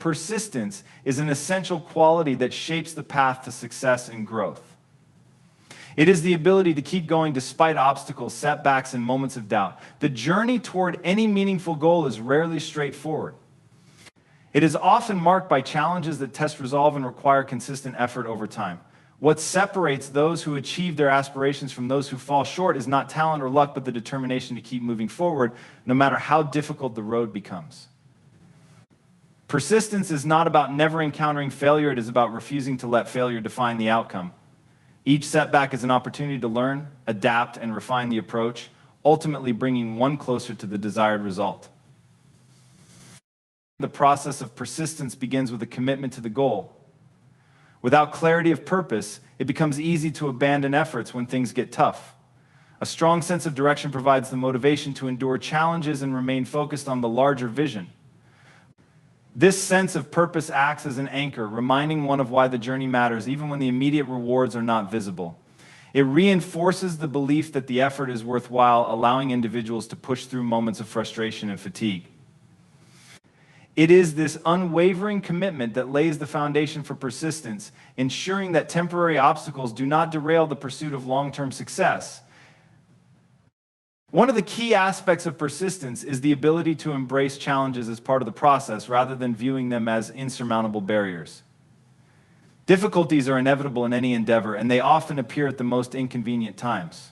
Persistence is an essential quality that shapes the path to success and growth. It is the ability to keep going despite obstacles, setbacks, and moments of doubt. The journey toward any meaningful goal is rarely straightforward. It is often marked by challenges that test resolve and require consistent effort over time. What separates those who achieve their aspirations from those who fall short is not talent or luck, but the determination to keep moving forward, no matter how difficult the road becomes. Persistence is not about never encountering failure, it is about refusing to let failure define the outcome. Each setback is an opportunity to learn, adapt, and refine the approach, ultimately bringing one closer to the desired result. The process of persistence begins with a commitment to the goal. Without clarity of purpose, it becomes easy to abandon efforts when things get tough. A strong sense of direction provides the motivation to endure challenges and remain focused on the larger vision. This sense of purpose acts as an anchor, reminding one of why the journey matters, even when the immediate rewards are not visible. It reinforces the belief that the effort is worthwhile, allowing individuals to push through moments of frustration and fatigue. It is this unwavering commitment that lays the foundation for persistence, ensuring that temporary obstacles do not derail the pursuit of long-term success. One of the key aspects of persistence is the ability to embrace challenges as part of the process rather than viewing them as insurmountable barriers. Difficulties are inevitable in any endeavor, and they often appear at the most inconvenient times.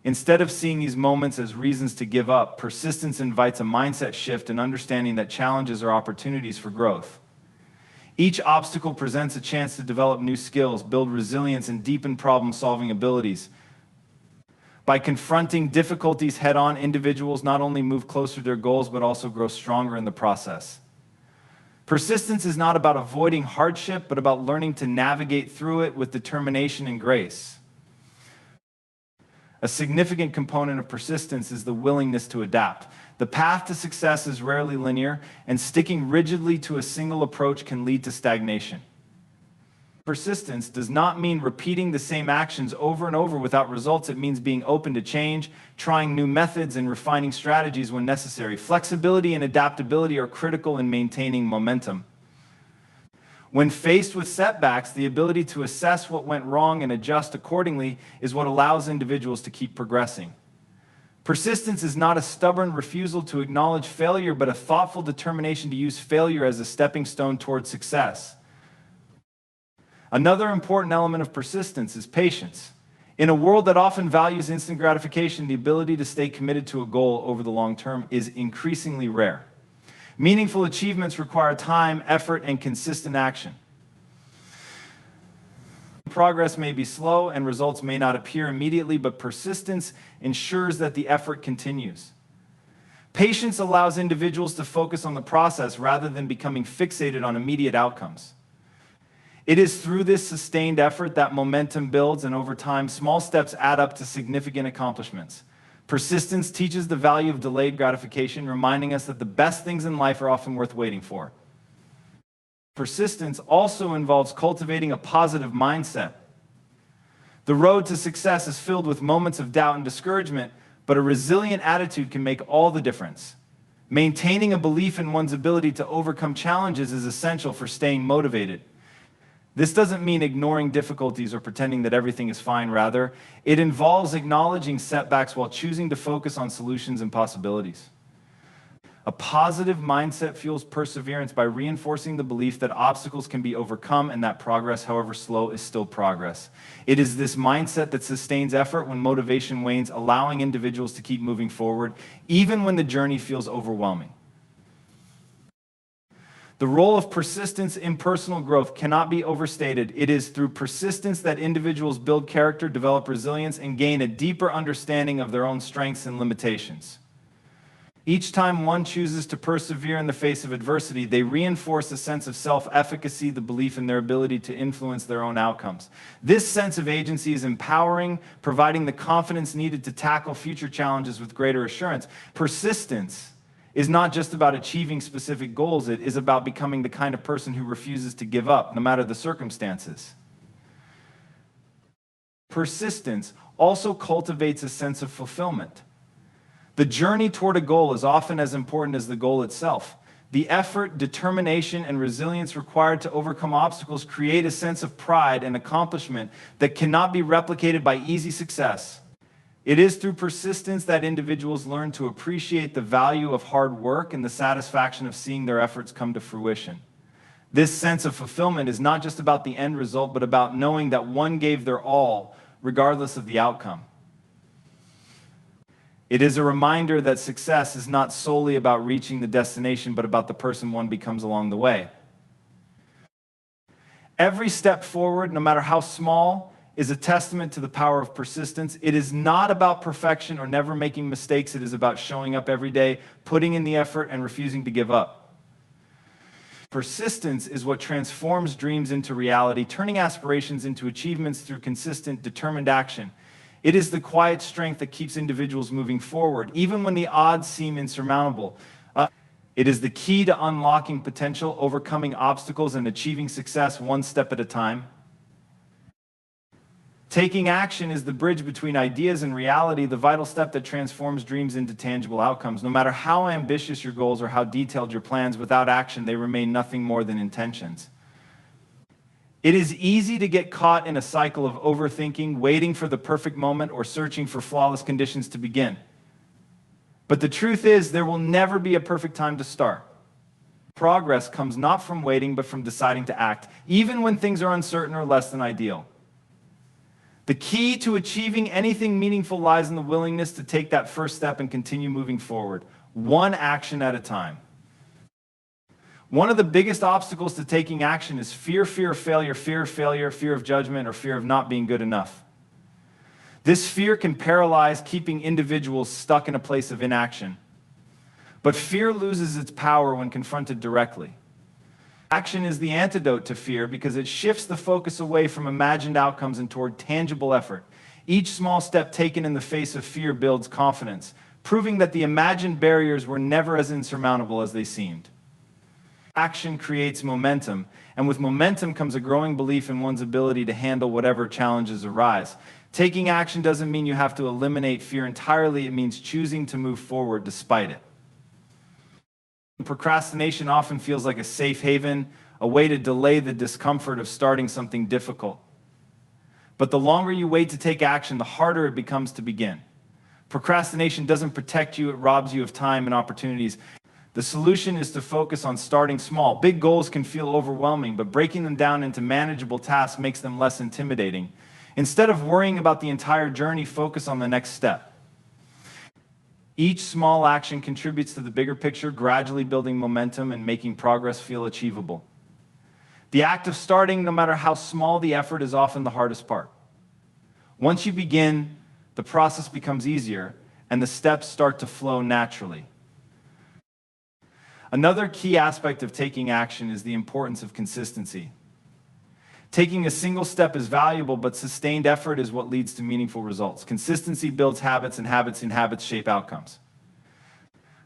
Instead of seeing these moments as reasons to give up, persistence invites a mindset shift and understanding that challenges are opportunities for growth. Each obstacle presents a chance to develop new skills, build resilience, and deepen problem-solving abilities. By confronting difficulties head-on, individuals not only move closer to their goals, but also grow stronger in the process. Persistence is not about avoiding hardship, but about learning to navigate through it with determination and grace. A significant component of persistence is the willingness to adapt. The path to success is rarely linear, and sticking rigidly to a single approach can lead to stagnation. Persistence does not mean repeating the same actions over and over without results. It means being open to change, trying new methods, and refining strategies when necessary. Flexibility and adaptability are critical in maintaining momentum. When faced with setbacks, the ability to assess what went wrong and adjust accordingly is what allows individuals to keep progressing. Persistence is not a stubborn refusal to acknowledge failure, but a thoughtful determination to use failure as a stepping stone towards success. Another important element of persistence is patience. In a world that often values instant gratification, the ability to stay committed to a goal over the long term is increasingly rare. Meaningful achievements require time, effort, and consistent action. Progress may be slow and results may not appear immediately, but persistence ensures that the effort continues. Patience allows individuals to focus on the process rather than becoming fixated on immediate outcomes. It is through this sustained effort that momentum builds, and over time, small steps add up to significant accomplishments. Persistence teaches the value of delayed gratification, reminding us that the best things in life are often worth waiting for. Persistence also involves cultivating a positive mindset. The road to success is filled with moments of doubt and discouragement, but a resilient attitude can make all the difference. Maintaining a belief in one's ability to overcome challenges is essential for staying motivated. This doesn't mean ignoring difficulties or pretending that everything is fine. Rather, it involves acknowledging setbacks while choosing to focus on solutions and possibilities. A positive mindset fuels perseverance by reinforcing the belief that obstacles can be overcome and that progress, however slow, is still progress. It is this mindset that sustains effort when motivation wanes, allowing individuals to keep moving forward, even when the journey feels overwhelming. The role of persistence in personal growth cannot be overstated. It is through persistence that individuals build character, develop resilience, and gain a deeper understanding of their own strengths and limitations. Each time one chooses to persevere in the face of adversity, they reinforce a sense of self-efficacy, the belief in their ability to influence their own outcomes. This sense of agency is empowering, providing the confidence needed to tackle future challenges with greater assurance. Persistence is not just about achieving specific goals, it is about becoming the kind of person who refuses to give up, no matter the circumstances. Persistence also cultivates a sense of fulfillment. The journey toward a goal is often as important as the goal itself. The effort, determination, and resilience required to overcome obstacles create a sense of pride and accomplishment that cannot be replicated by easy success. It is through persistence that individuals learn to appreciate the value of hard work and the satisfaction of seeing their efforts come to fruition. This sense of fulfillment is not just about the end result, but about knowing that one gave their all, regardless of the outcome. It is a reminder that success is not solely about reaching the destination, but about the person one becomes along the way. Every step forward, no matter how small, is a testament to the power of persistence. It is not about perfection or never making mistakes. It is about showing up every day, putting in the effort, and refusing to give up. Persistence is what transforms dreams into reality, turning aspirations into achievements through consistent, determined action. It is the quiet strength that keeps individuals moving forward, even when the odds seem insurmountable. It is the key to unlocking potential, overcoming obstacles, and achieving success one step at a time. Taking action is the bridge between ideas and reality, the vital step that transforms dreams into tangible outcomes. No matter how ambitious your goals or how detailed your plans, without action, they remain nothing more than intentions. It is easy to get caught in a cycle of overthinking, waiting for the perfect moment, or searching for flawless conditions to begin. But the truth is, there will never be a perfect time to start. Progress comes not from waiting, but from deciding to act, even when things are uncertain or less than ideal. The key to achieving anything meaningful lies in the willingness to take that first step and continue moving forward, one action at a time. One of the biggest obstacles to taking action is fear of failure, fear of judgment, or fear of not being good enough. This fear can paralyze, keeping individuals stuck in a place of inaction. But fear loses its power when confronted directly. Action is the antidote to fear because it shifts the focus away from imagined outcomes and toward tangible effort. Each small step taken in the face of fear builds confidence, proving that the imagined barriers were never as insurmountable as they seemed. Action creates momentum, and with momentum comes a growing belief in one's ability to handle whatever challenges arise. Taking action doesn't mean you have to eliminate fear entirely. It means choosing to move forward despite it. Procrastination often feels like a safe haven, a way to delay the discomfort of starting something difficult. But the longer you wait to take action, the harder it becomes to begin. Procrastination doesn't protect you, it robs you of time and opportunities. The solution is to focus on starting small. Big goals can feel overwhelming, but breaking them down into manageable tasks makes them less intimidating. Instead of worrying about the entire journey, focus on the next step. Each small action contributes to the bigger picture, gradually building momentum and making progress feel achievable. The act of starting, no matter how small the effort, is often the hardest part. Once you begin, the process becomes easier, and the steps start to flow naturally. Another key aspect of taking action is the importance of consistency. Taking a single step is valuable, but sustained effort is what leads to meaningful results. Consistency builds habits, and habits shape outcomes.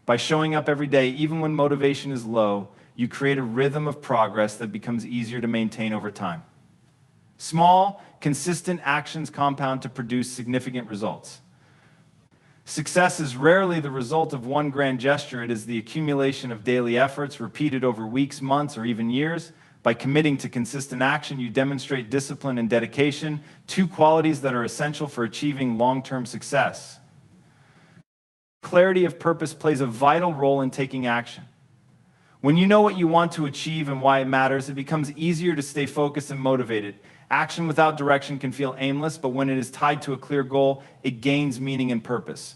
By showing up every day, even when motivation is low, you create a rhythm of progress that becomes easier to maintain over time. Small, consistent actions compound to produce significant results. Success is rarely the result of one grand gesture. It is the accumulation of daily efforts repeated over weeks, months, or even years. By committing to consistent action, you demonstrate discipline and dedication, two qualities that are essential for achieving long-term success. Clarity of purpose plays a vital role in taking action. When you know what you want to achieve and why it matters, it becomes easier to stay focused and motivated. Action without direction can feel aimless, but when it is tied to a clear goal, it gains meaning and purpose.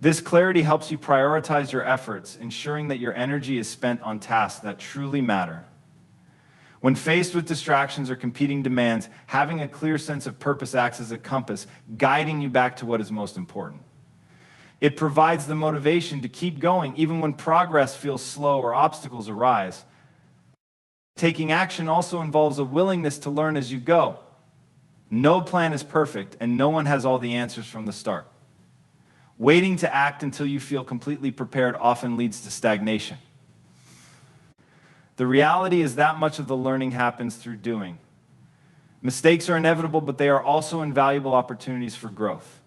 This clarity helps you prioritize your efforts, ensuring that your energy is spent on tasks that truly matter. When faced with distractions or competing demands, having a clear sense of purpose acts as a compass, guiding you back to what is most important. It provides the motivation to keep going, even when progress feels slow or obstacles arise. Taking action also involves a willingness to learn as you go. No plan is perfect, and no one has all the answers from the start. Waiting to act until you feel completely prepared often leads to stagnation. The reality is that much of the learning happens through doing. Mistakes are inevitable, but they are also invaluable opportunities for growth.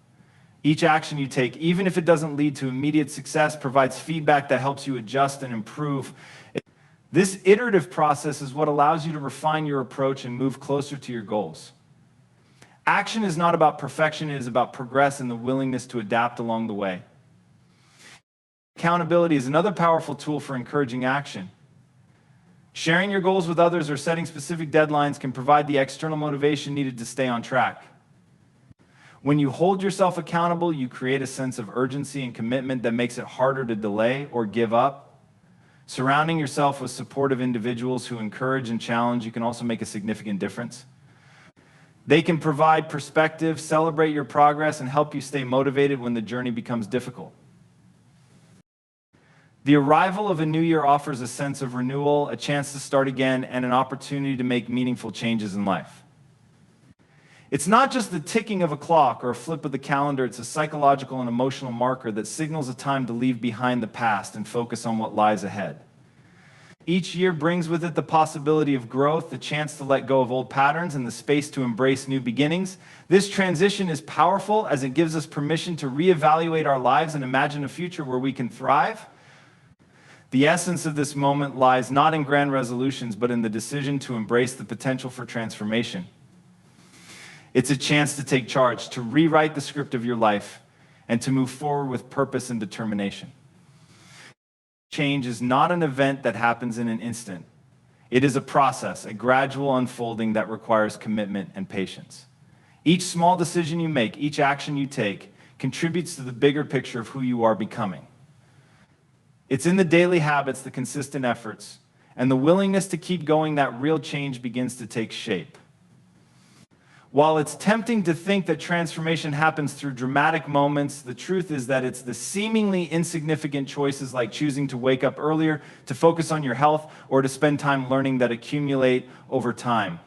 Each action you take, even if it doesn't lead to immediate success, provides feedback that helps you adjust and improve. This iterative process is what allows you to refine your approach and move closer to your goals. Action is not about perfection, it is about progress and the willingness to adapt along the way. Accountability is another powerful tool for encouraging action. Sharing your goals with others or setting specific deadlines can provide the external motivation needed to stay on track. When you hold yourself accountable, you create a sense of urgency and commitment that makes it harder to delay or give up. Surrounding yourself with supportive individuals who encourage and challenge you can also make a significant difference. They can provide perspective, celebrate your progress, and help you stay motivated when the journey becomes difficult. The arrival of a new year offers a sense of renewal, a chance to start again, and an opportunity to make meaningful changes in life. It's not just the ticking of a clock or a flip of the calendar, it's a psychological and emotional marker that signals a time to leave behind the past and focus on what lies ahead. Each year brings with it the possibility of growth, the chance to let go of old patterns, and the space to embrace new beginnings. This transition is powerful as it gives us permission to reevaluate our lives and imagine a future where we can thrive. The essence of this moment lies not in grand resolutions, but in the decision to embrace the potential for transformation. It's a chance to take charge, to rewrite the script of your life, and to move forward with purpose and determination. Change is not an event that happens in an instant. It is a process, a gradual unfolding that requires commitment and patience. Each small decision you make, each action you take, contributes to the bigger picture of who you are becoming. It's in the daily habits, the consistent efforts, and the willingness to keep going that real change begins to take shape. While it's tempting to think that transformation happens through dramatic moments, the truth is that it's the seemingly insignificant choices like choosing to wake up earlier, to focus on your health, or to spend time learning that accumulate over time.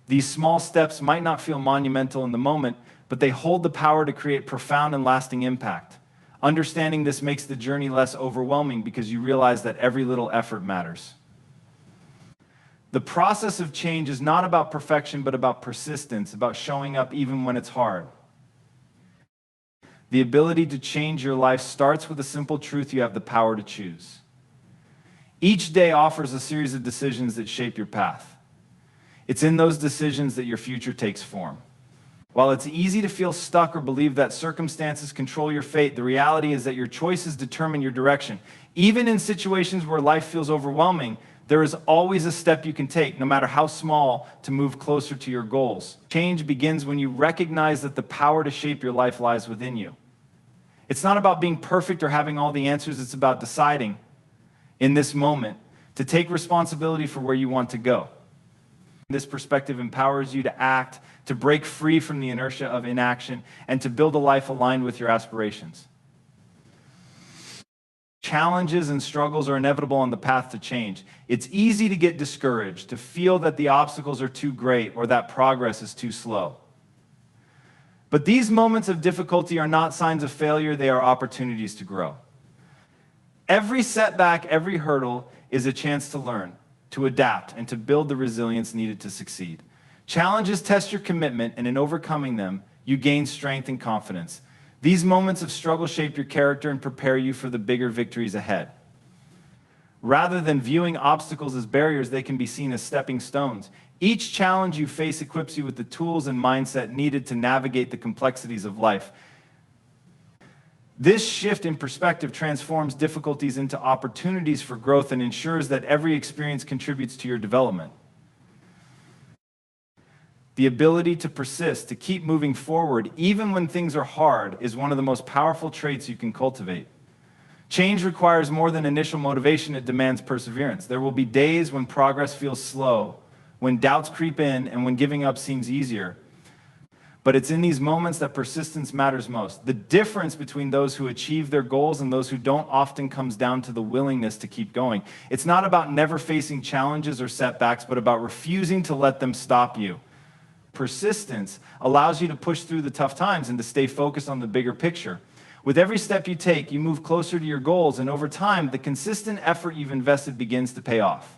These small steps might not feel monumental in the moment, but they hold the power to create profound and lasting impact. Understanding this makes the journey less overwhelming because you realize that every little effort matters. The process of change is not about perfection, but about persistence, about showing up even when it's hard. The ability to change your life starts with the simple truth you have the power to choose. Each day offers a series of decisions that shape your path. It's in those decisions that your future takes form. While it's easy to feel stuck or believe that circumstances control your fate, the reality is that your choices determine your direction. Even in situations where life feels overwhelming, there is always a step you can take, no matter how small, to move closer to your goals. Change begins when you recognize that the power to shape your life lies within you. It's not about being perfect or having all the answers, it's about deciding in this moment to take responsibility for where you want to go. This perspective empowers you to act, to break free from the inertia of inaction, and to build a life aligned with your aspirations. Challenges and struggles are inevitable on the path to change. It's easy to get discouraged, to feel that the obstacles are too great or that progress is too slow. But these moments of difficulty are not signs of failure, they are opportunities to grow. Every setback, every hurdle is a chance to learn, to adapt, and to build the resilience needed to succeed. Challenges test your commitment, and in overcoming them, you gain strength and confidence. These moments of struggle shape your character and prepare you for the bigger victories ahead. Rather than viewing obstacles as barriers, they can be seen as stepping stones. Each challenge you face equips you with the tools and mindset needed to navigate the complexities of life. This shift in perspective transforms difficulties into opportunities for growth and ensures that every experience contributes to your development. The ability to persist, to keep moving forward, even when things are hard, is one of the most powerful traits you can cultivate. Change requires more than initial motivation, it demands perseverance. There will be days when progress feels slow, when doubts creep in, and when giving up seems easier. But it's in these moments that persistence matters most. The difference between those who achieve their goals and those who don't often comes down to the willingness to keep going. It's not about never facing challenges or setbacks, but about refusing to let them stop you. Persistence allows you to push through the tough times and to stay focused on the bigger picture. With every step you take, you move closer to your goals, and over time, the consistent effort you've invested begins to pay off.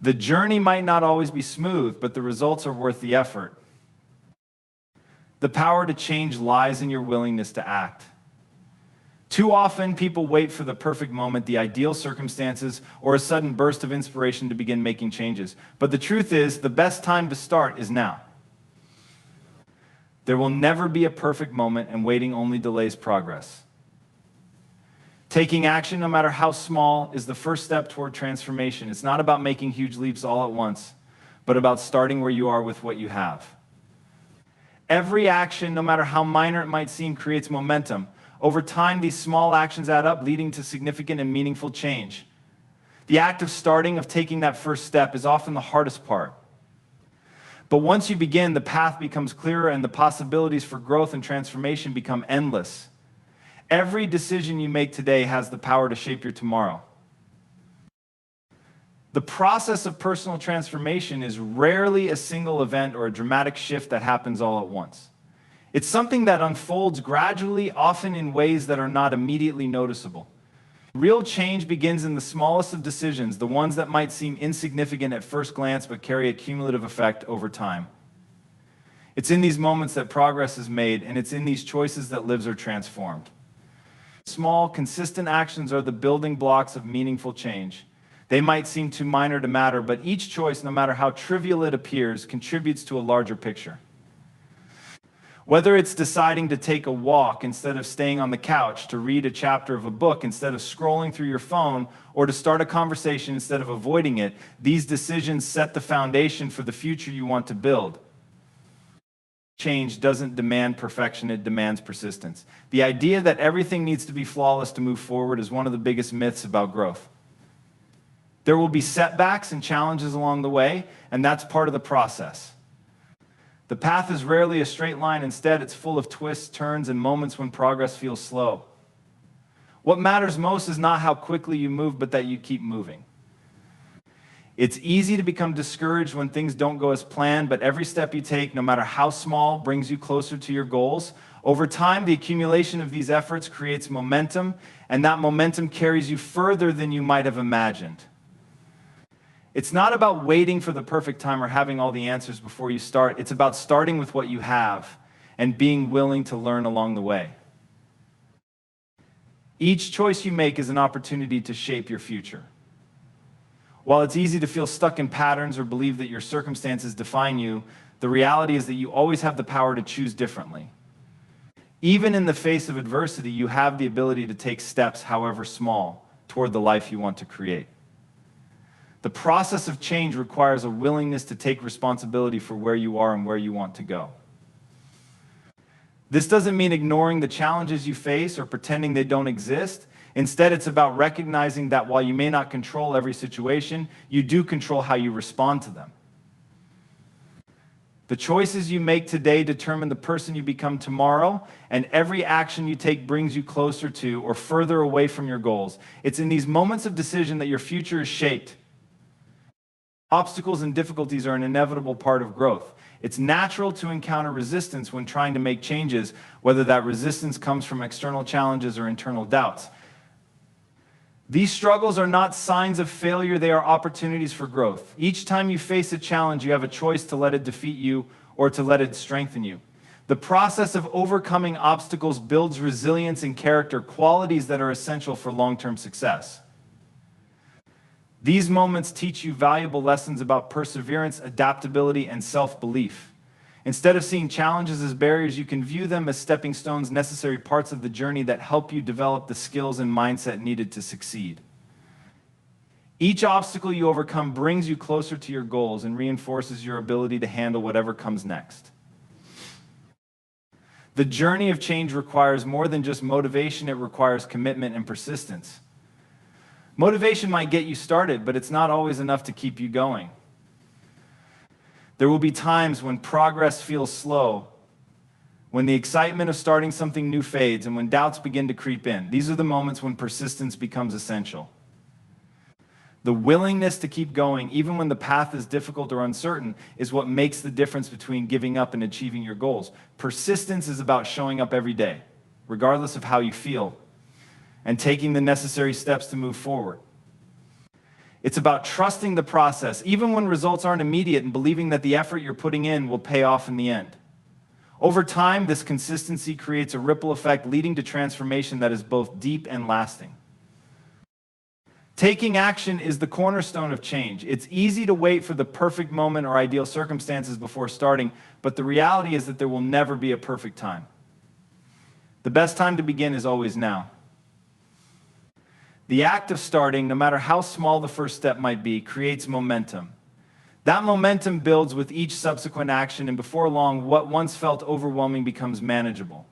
The journey might not always be smooth, but the results are worth the effort. The power to change lies in your willingness to act. Too often, people wait for the perfect moment, the ideal circumstances, or a sudden burst of inspiration to begin making changes. But the truth is, the best time to start is now. There will never be a perfect moment, and waiting only delays progress. Taking action, no matter how small, is the first step toward transformation. It's not about making huge leaps all at once, but about starting where you are with what you have. Every action, no matter how minor it might seem, creates momentum. Over time, these small actions add up, leading to significant and meaningful change. The act of starting, of taking that first step, is often the hardest part. But once you begin, the path becomes clearer and the possibilities for growth and transformation become endless. Every decision you make today has the power to shape your tomorrow. The process of personal transformation is rarely a single event or a dramatic shift that happens all at once. It's something that unfolds gradually, often in ways that are not immediately noticeable. Real change begins in the smallest of decisions, the ones that might seem insignificant at first glance but carry a cumulative effect over time. It's in these moments that progress is made, and it's in these choices that lives are transformed. Small, consistent actions are the building blocks of meaningful change. They might seem too minor to matter, but each choice, no matter how trivial it appears, contributes to a larger picture. Whether it's deciding to take a walk instead of staying on the couch, to read a chapter of a book instead of scrolling through your phone, or to start a conversation instead of avoiding it, these decisions set the foundation for the future you want to build. Change doesn't demand perfection, it demands persistence. The idea that everything needs to be flawless to move forward is one of the biggest myths about growth. There will be setbacks and challenges along the way, and that's part of the process. The path is rarely a straight line. Instead, it's full of twists, turns, and moments when progress feels slow. What matters most is not how quickly you move, but that you keep moving. It's easy to become discouraged when things don't go as planned, but every step you take, no matter how small, brings you closer to your goals. Over time, the accumulation of these efforts creates momentum, and that momentum carries you further than you might have imagined. It's not about waiting for the perfect time or having all the answers before you start. It's about starting with what you have and being willing to learn along the way. Each choice you make is an opportunity to shape your future. While it's easy to feel stuck in patterns or believe that your circumstances define you, the reality is that you always have the power to choose differently. Even in the face of adversity, you have the ability to take steps, however small, toward the life you want to create. The process of change requires a willingness to take responsibility for where you are and where you want to go. This doesn't mean ignoring the challenges you face or pretending they don't exist. Instead, it's about recognizing that while you may not control every situation, you do control how you respond to them. The choices you make today determine the person you become tomorrow, and every action you take brings you closer to or further away from your goals. It's in these moments of decision that your future is shaped. Obstacles and difficulties are an inevitable part of growth. It's natural to encounter resistance when trying to make changes, whether that resistance comes from external challenges or internal doubts. These struggles are not signs of failure, they are opportunities for growth. Each time you face a challenge, you have a choice to let it defeat you or to let it strengthen you. The process of overcoming obstacles builds resilience and character, qualities that are essential for long-term success. These moments teach you valuable lessons about perseverance, adaptability, and self-belief. Instead of seeing challenges as barriers, you can view them as stepping stones, necessary parts of the journey that help you develop the skills and mindset needed to succeed. Each obstacle you overcome brings you closer to your goals and reinforces your ability to handle whatever comes next. The journey of change requires more than just motivation, it requires commitment and persistence. Motivation might get you started, but it's not always enough to keep you going. There will be times when progress feels slow, when the excitement of starting something new fades, and when doubts begin to creep in. These are the moments when persistence becomes essential. The willingness to keep going, even when the path is difficult or uncertain, is what makes the difference between giving up and achieving your goals. Persistence is about showing up every day, regardless of how you feel, and taking the necessary steps to move forward. It's about trusting the process, even when results aren't immediate, and believing that the effort you're putting in will pay off in the end. Over time, this consistency creates a ripple effect leading to transformation that is both deep and lasting. Taking action is the cornerstone of change. It's easy to wait for the perfect moment or ideal circumstances before starting, but the reality is that there will never be a perfect time. The best time to begin is always now. The act of starting, no matter how small the first step might be, creates momentum. That momentum builds with each subsequent action, and before long, what once felt overwhelming becomes manageable.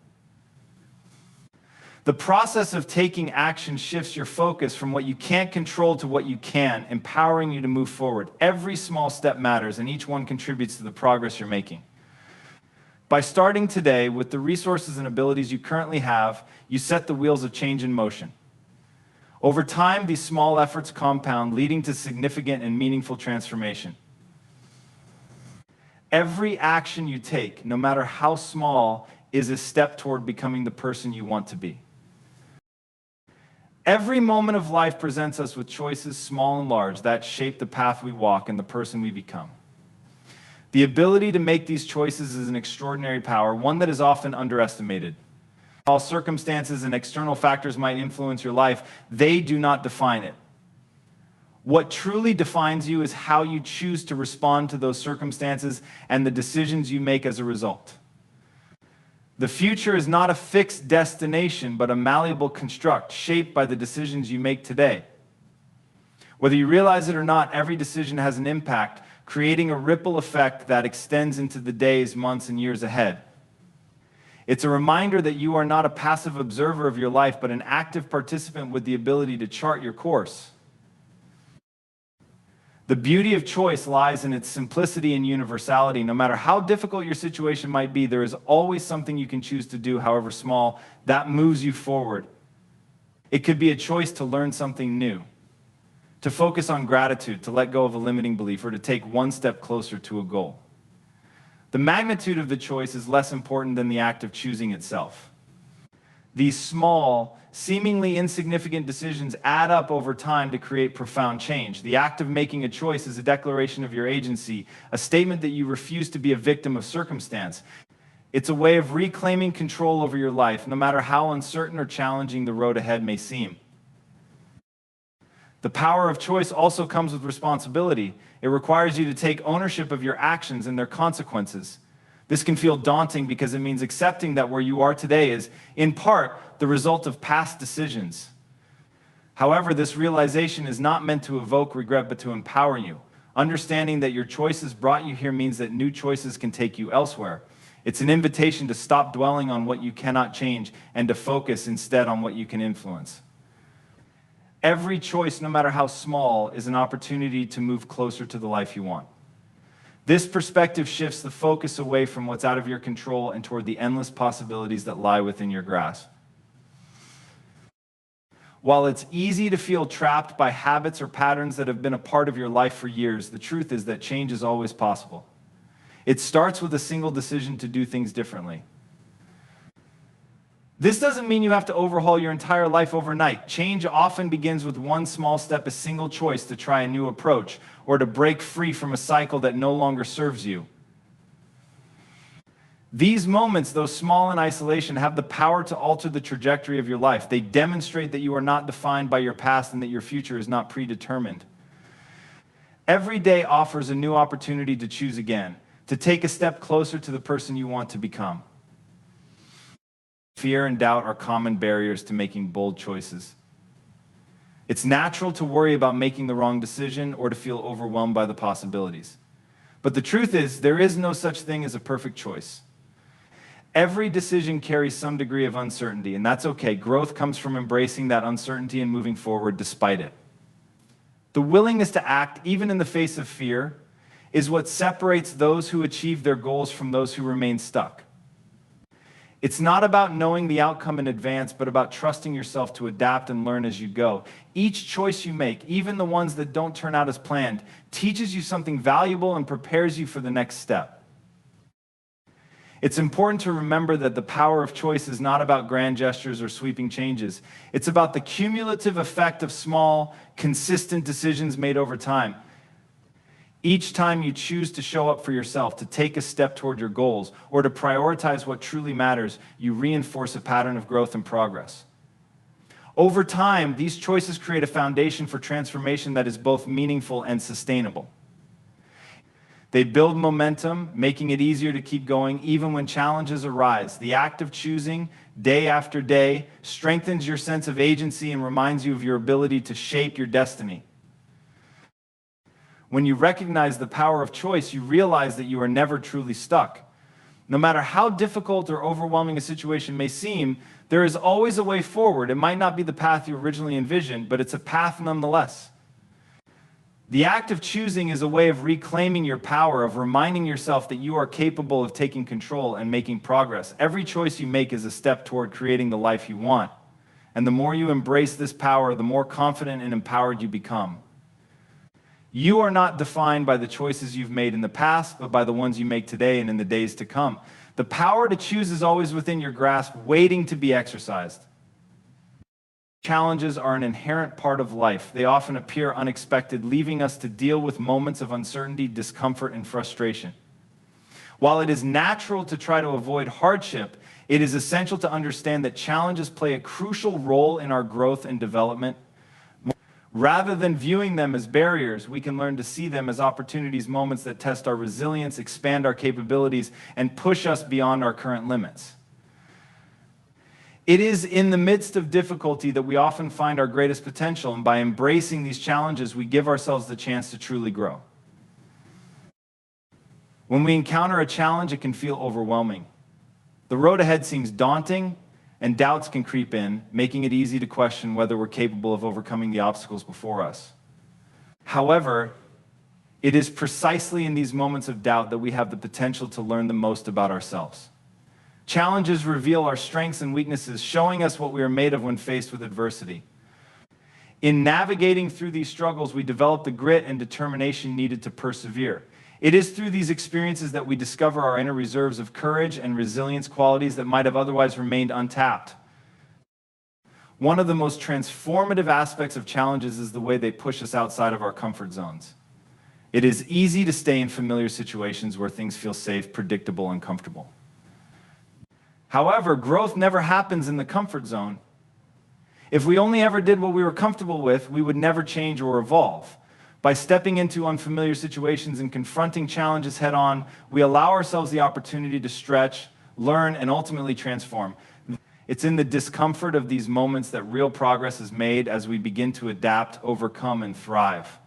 The process of taking action shifts your focus from what you can't control to what you can, empowering you to move forward. Every small step matters, and each one contributes to the progress you're making. By starting today with the resources and abilities you currently have, you set the wheels of change in motion. Over time, these small efforts compound, leading to significant and meaningful transformation. Every action you take, no matter how small, is a step toward becoming the person you want to be. Every moment of life presents us with choices, small and large, that shape the path we walk and the person we become. The ability to make these choices is an extraordinary power, one that is often underestimated. While circumstances and external factors might influence your life, they do not define it. What truly defines you is how you choose to respond to those circumstances and the decisions you make as a result. The future is not a fixed destination, but a malleable construct shaped by the decisions you make today. Whether you realize it or not, every decision has an impact, creating a ripple effect that extends into the days, months, and years ahead. It's a reminder that you are not a passive observer of your life, but an active participant with the ability to chart your course. The beauty of choice lies in its simplicity and universality. No matter how difficult your situation might be, there is always something you can choose to do, however small, that moves you forward. It could be a choice to learn something new, to focus on gratitude, to let go of a limiting belief, or to take one step closer to a goal. The magnitude of the choice is less important than the act of choosing itself. These small, seemingly insignificant decisions add up over time to create profound change. The act of making a choice is a declaration of your agency, a statement that you refuse to be a victim of circumstance. It's a way of reclaiming control over your life, no matter how uncertain or challenging the road ahead may seem. The power of choice also comes with responsibility. It requires you to take ownership of your actions and their consequences. This can feel daunting because it means accepting that where you are today is, in part, the result of past decisions. However, this realization is not meant to evoke regret, but to empower you. Understanding that your choices brought you here means that new choices can take you elsewhere. It's an invitation to stop dwelling on what you cannot change and to focus instead on what you can influence. Every choice, no matter how small, is an opportunity to move closer to the life you want. This perspective shifts the focus away from what's out of your control and toward the endless possibilities that lie within your grasp. While it's easy to feel trapped by habits or patterns that have been a part of your life for years, the truth is that change is always possible. It starts with a single decision to do things differently. This doesn't mean you have to overhaul your entire life overnight. Change often begins with one small step, a single choice to try a new approach, or to break free from a cycle that no longer serves you. These moments, though small in isolation, have the power to alter the trajectory of your life. They demonstrate that you are not defined by your past and that your future is not predetermined. Every day offers a new opportunity to choose again, to take a step closer to the person you want to become. Fear and doubt are common barriers to making bold choices. It's natural to worry about making the wrong decision or to feel overwhelmed by the possibilities. But the truth is, there is no such thing as a perfect choice. Every decision carries some degree of uncertainty, and that's okay. Growth comes from embracing that uncertainty and moving forward despite it. The willingness to act, even in the face of fear, is what separates those who achieve their goals from those who remain stuck. It's not about knowing the outcome in advance, but about trusting yourself to adapt and learn as you go. Each choice you make, even the ones that don't turn out as planned, teaches you something valuable and prepares you for the next step. It's important to remember that the power of choice is not about grand gestures or sweeping changes. It's about the cumulative effect of small, consistent decisions made over time. Each time you choose to show up for yourself, to take a step toward your goals, or to prioritize what truly matters, you reinforce a pattern of growth and progress. Over time, these choices create a foundation for transformation that is both meaningful and sustainable. They build momentum, making it easier to keep going even when challenges arise. The act of choosing, day after day, strengthens your sense of agency and reminds you of your ability to shape your destiny. When you recognize the power of choice, you realize that you are never truly stuck. No matter how difficult or overwhelming a situation may seem, there is always a way forward. It might not be the path you originally envisioned, but it's a path nonetheless. The act of choosing is a way of reclaiming your power, of reminding yourself that you are capable of taking control and making progress. Every choice you make is a step toward creating the life you want. And the more you embrace this power, the more confident and empowered you become. You are not defined by the choices you've made in the past, but by the ones you make today and in the days to come. The power to choose is always within your grasp, waiting to be exercised. Challenges are an inherent part of life. They often appear unexpected, leaving us to deal with moments of uncertainty, discomfort, and frustration. While it is natural to try to avoid hardship, it is essential to understand that challenges play a crucial role in our growth and development. Rather than viewing them as barriers, we can learn to see them as opportunities, moments that test our resilience, expand our capabilities, and push us beyond our current limits. It is in the midst of difficulty that we often find our greatest potential, and by embracing these challenges, we give ourselves the chance to truly grow. When we encounter a challenge, it can feel overwhelming. The road ahead seems daunting, and doubts can creep in, making it easy to question whether we're capable of overcoming the obstacles before us. However, it is precisely in these moments of doubt that we have the potential to learn the most about ourselves. Challenges reveal our strengths and weaknesses, showing us what we are made of when faced with adversity. In navigating through these struggles, we develop the grit and determination needed to persevere. It is through these experiences that we discover our inner reserves of courage and resilience, qualities that might have otherwise remained untapped. One of the most transformative aspects of challenges is the way they push us outside of our comfort zones. It is easy to stay in familiar situations where things feel safe, predictable, and comfortable. However, growth never happens in the comfort zone. If we only ever did what we were comfortable with, we would never change or evolve. By stepping into unfamiliar situations and confronting challenges head-on, we allow ourselves the opportunity to stretch, learn, and ultimately transform. It's in the discomfort of these moments that real progress is made as we begin to adapt, overcome, and thrive.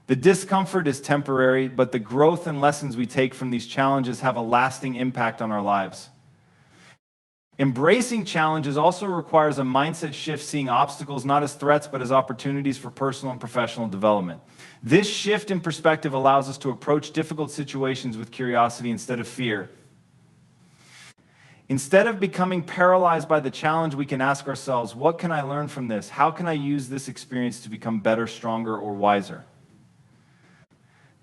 The discomfort is temporary, but the growth and lessons we take from these challenges have a lasting impact on our lives. Embracing challenges also requires a mindset shift, seeing obstacles not as threats but as opportunities for personal and professional development. This shift in perspective allows us to approach difficult situations with curiosity instead of fear. Instead of becoming paralyzed by the challenge, we can ask ourselves, what can I learn from this? How can I use this experience to become better, stronger, or wiser?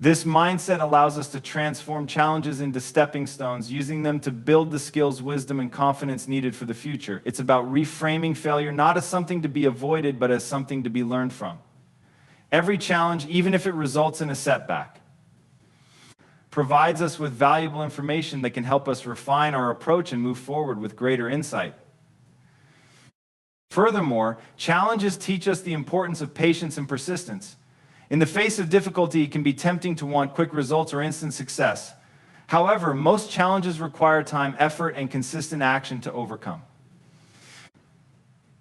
This mindset allows us to transform challenges into stepping stones, using them to build the skills, wisdom, and confidence needed for the future. It's about reframing failure not as something to be avoided, but as something to be learned from. Every challenge, even if it results in a setback, provides us with valuable information that can help us refine our approach and move forward with greater insight. Furthermore, challenges teach us the importance of patience and persistence. In the face of difficulty, it can be tempting to want quick results or instant success. However, most challenges require time, effort, and consistent action to overcome.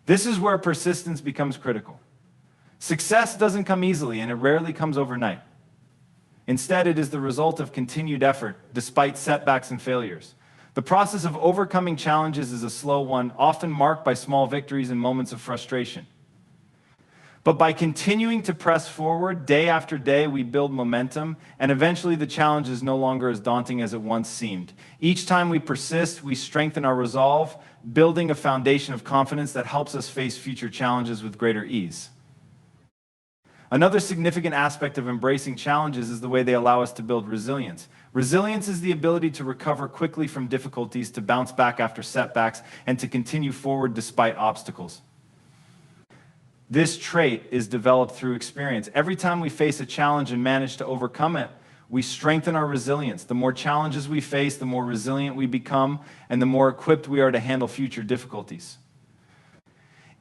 This is where persistence becomes critical. Success doesn't come easily, and it rarely comes overnight. Instead, it is the result of continued effort, despite setbacks and failures. The process of overcoming challenges is a slow one, often marked by small victories and moments of frustration. But by continuing to press forward day after day, we build momentum, and eventually the challenge is no longer as daunting as it once seemed. Each time we persist, we strengthen our resolve, building a foundation of confidence that helps us face future challenges with greater ease. Another significant aspect of embracing challenges is the way they allow us to build resilience. Resilience is the ability to recover quickly from difficulties, to bounce back after setbacks, and to continue forward despite obstacles. This trait is developed through experience. Every time we face a challenge and manage to overcome it, we strengthen our resilience. The more challenges we face, the more resilient we become, and the more equipped we are to handle future difficulties.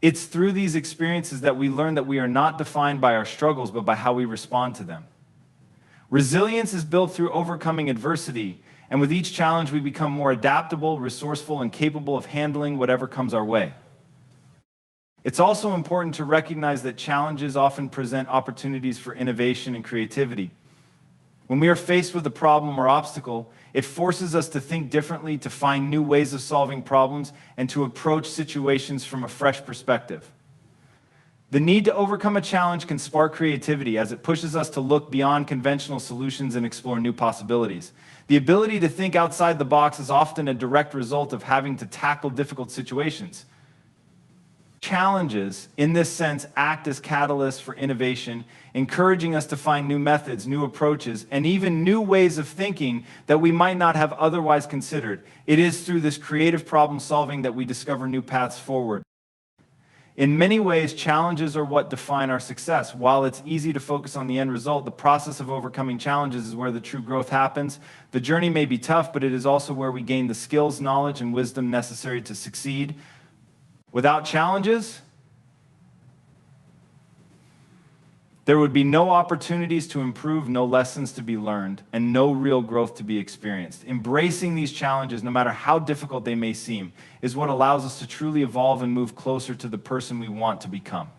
It's through these experiences that we learn that we are not defined by our struggles, but by how we respond to them. Resilience is built through overcoming adversity, and with each challenge, we become more adaptable, resourceful, and capable of handling whatever comes our way. It's also important to recognize that challenges often present opportunities for innovation and creativity. When we are faced with a problem or obstacle, it forces us to think differently, to find new ways of solving problems, and to approach situations from a fresh perspective. The need to overcome a challenge can spark creativity as it pushes us to look beyond conventional solutions and explore new possibilities. The ability to think outside the box is often a direct result of having to tackle difficult situations. Challenges, in this sense, act as catalysts for innovation, encouraging us to find new methods, new approaches, and even new ways of thinking that we might not have otherwise considered. It is through this creative problem solving that we discover new paths forward. In many ways, challenges are what define our success. While it's easy to focus on the end result, the process of overcoming challenges is where the true growth happens. The journey may be tough, but it is also where we gain the skills, knowledge, and wisdom necessary to succeed. Without challenges, there would be no opportunities to improve, no lessons to be learned, and no real growth to be experienced. Embracing these challenges, no matter how difficult they may seem, is what allows us to truly evolve and move closer to the person we want to become.